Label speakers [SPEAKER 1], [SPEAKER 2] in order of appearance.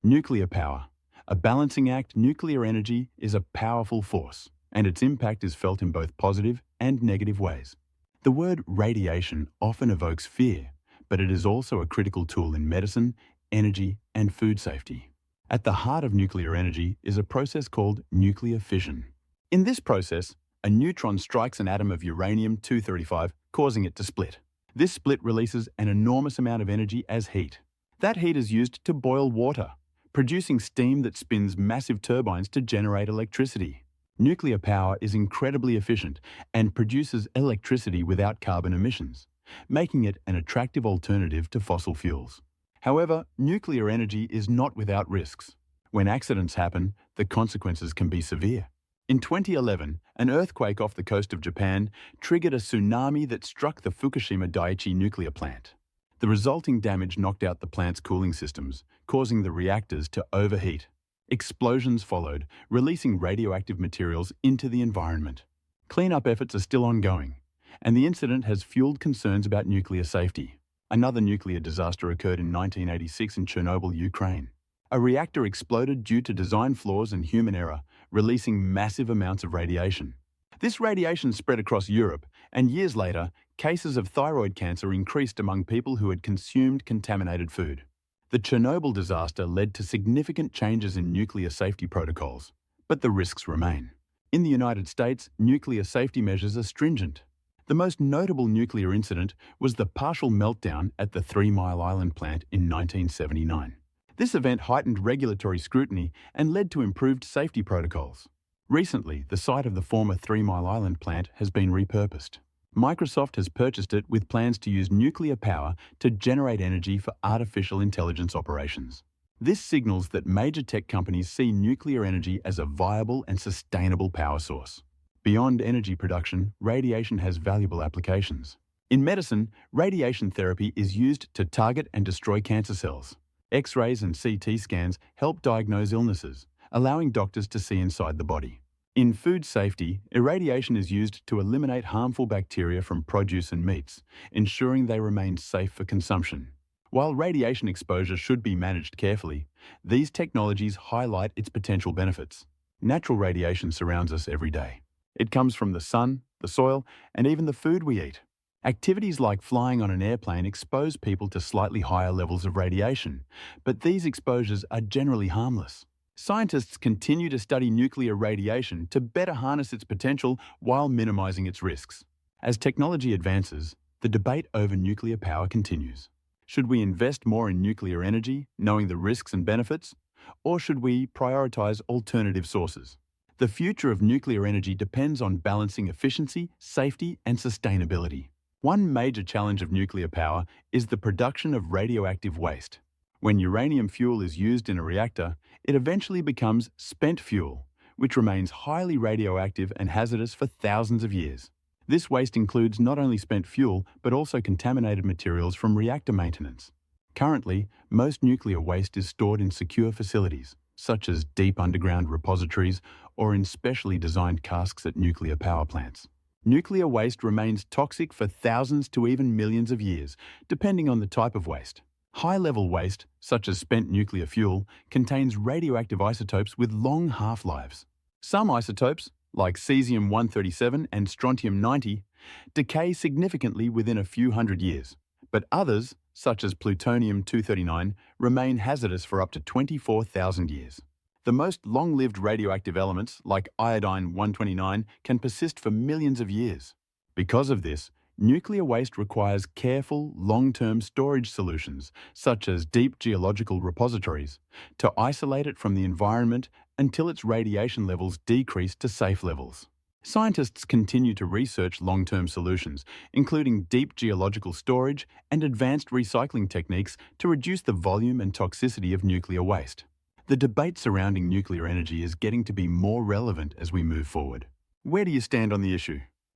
[SPEAKER 1] Nuclear power. A balancing act, nuclear energy is a powerful force, and its impact is felt in both positive and negative ways. The word radiation often evokes fear, but it is also a critical tool in medicine, energy, and food safety. At the heart of nuclear energy is a process called nuclear fission. In this process, a neutron strikes an atom of uranium-235, causing it to split. This split releases an enormous amount of energy as heat. That heat is used to boil water, producing steam that spins massive turbines to generate electricity. Nuclear power is incredibly efficient and produces electricity without carbon emissions, making it an attractive alternative to fossil fuels. However, nuclear energy is not without risks. When accidents happen, the consequences can be severe. In 2011, an earthquake off the coast of Japan triggered a tsunami that struck the Fukushima Daiichi nuclear plant. The resulting damage knocked out the plant's cooling systems, causing the reactors to overheat. Explosions followed, releasing radioactive materials into the environment. Cleanup efforts are still ongoing, and the incident has fueled concerns about nuclear safety. Another nuclear disaster occurred in 1986 in Chernobyl, Ukraine. A reactor exploded due to design flaws and human error, releasing massive amounts of radiation. This radiation spread across Europe, and years later, cases of thyroid cancer increased among people who had consumed contaminated food. The Chernobyl disaster led to significant changes in nuclear safety protocols, but the risks remain. In the United States, nuclear safety measures are stringent. The most notable nuclear incident was the partial meltdown at the 3 Mile Island plant in 1979. This event heightened regulatory scrutiny and led to improved safety protocols. Recently, the site of the former 3 Mile Island plant has been repurposed. Microsoft has purchased it with plans to use nuclear power to generate energy for artificial intelligence operations. This signals that major tech companies see nuclear energy as a viable and sustainable power source. Beyond energy production, radiation has valuable applications. In medicine, radiation therapy is used to target and destroy cancer cells. X-rays and CT scans help diagnose illnesses, allowing doctors to see inside the body. In food safety, irradiation is used to eliminate harmful bacteria from produce and meats, ensuring they remain safe for consumption. While radiation exposure should be managed carefully, these technologies highlight its potential benefits. Natural radiation surrounds us every day. It comes from the sun, the soil, and even the food we eat. Activities like flying on an airplane expose people to slightly higher levels of radiation, but these exposures are generally harmless. Scientists continue to study nuclear radiation to better harness its potential while minimizing its risks. As technology advances, the debate over nuclear power continues. Should we invest more in nuclear energy, knowing the risks and benefits, or should we prioritize alternative sources? The future of nuclear energy depends on balancing efficiency, safety, and sustainability. One major challenge of nuclear power is the production of radioactive waste. When uranium fuel is used in a reactor, it eventually becomes spent fuel, which remains highly radioactive and hazardous for thousands of years. This waste includes not only spent fuel, but also contaminated materials from reactor maintenance. Currently, most nuclear waste is stored in secure facilities, such as deep underground repositories or in specially designed casks at nuclear power plants. Nuclear waste remains toxic for thousands to even millions of years, depending on the type of waste. High-level waste, such as spent nuclear fuel, contains radioactive isotopes with long half-lives. Some isotopes, like cesium-137 and strontium-90, decay significantly within a few hundred years, but others, such as plutonium-239, remain hazardous for up to 24,000 years. The most long-lived radioactive elements, like iodine-129, can persist for millions of years. Because of this, nuclear waste requires careful, long-term storage solutions, such as deep geological repositories, to isolate it from the environment until its radiation levels decrease to safe levels. Scientists continue to research long-term solutions, including deep geological storage and advanced recycling techniques to reduce the volume and toxicity of nuclear waste. The debate surrounding nuclear energy is getting to be more relevant as we move forward. Where do you stand on the issue?